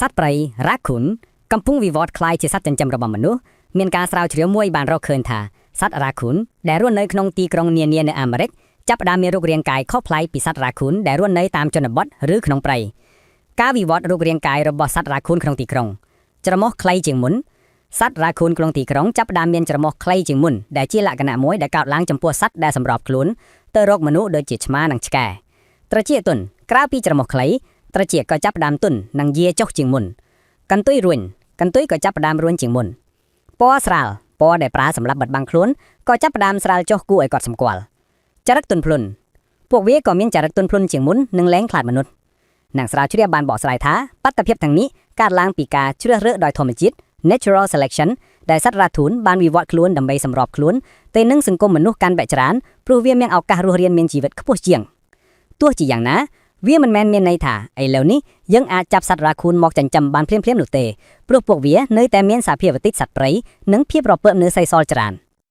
សត្វព្រៃរ៉ាខូនកំពុងវិវត្តคล้ายជាសត្វចិញ្ចឹមរបស់មនុស្សមានការស្រាវជ្រាវមួយបានរកឃើញថាសត្វរ៉ាខូនដែលរស់នៅក្នុងទីក្រុងនានានៅអាមេរិកចាប់ផ្ដើមមានរូបរាងកាយខុសប្លែកពីសត្វរ៉ាខូនដែលរស់នៅតាមជនបទឬក្នុងព្រៃការវិវត្តរូបរាងកាយរបស់សត្វរ៉ាខូនក្នុងទីក្រុងច្រមុះខ្លីជាងមុនសត្វរ៉ាខូនក្នុងទីក្រុងចាប់ផ្ដើមមានច្រមុះខ្លីជាងមុនដែលជាលក្ខណៈមួយដែលកើតឡើងចំពោះសត្វដែលសម្របខ្លួនទៅរកមនុស្សដូចជាឆ្មានិងឆ្កែត្រចៀកទន់ក្រៅពីច្រមុះខ្លីត្រចៀកក៏ចាប់ផ្ដើមទន់និងយាចុះជាងមុនកន្ទុយរួញកន្ទុយក៏ចាប់ផ្ដើមរួញជាងមុនពណ៌ស្រាលពណ៌ដែលប្រើសម្រាប់បិទបាំងខ្លួនក៏ចាប់ផ្ដើមស្រាលចុះគួរឲ្យកត់សម្គាល់ចរិតទន់ភ្លន់ពួកវាក៏មានចរិតទន់ភ្លន់ជាងមុននិងលែងខ្លាចមនុស្សអ្នកស្រាវជ្រាវបានបកស្រាយថាបាតុភិបទាំងនេះកើតឡើងពីការជ្រើសរើសដោយធម្មជាតិ natural selection ដែលសត្វរ៉ាធូនបានវិវត្តខ្លួនដើម្បីសម្របខ្លួនទៅនឹងសង្គមមនុស្សកាន់តែច្រើនព្រោះវាមានឱកាសរស់រានមានជីវិតខ្ពស់ជាងទោះជាយ៉ាងណាវាមិនមែនមានន័យថាឥឡូវនេះយើងអាចចាប់សត្វរ៉ាខូនមកចិញ្ចឹមបានភ្លាមៗនោះទេព្រោះពួកវានៅតែមានសភាពតិចសត្វព្រៃនិងភាពរពើបនៅសេសសល់ច្រើន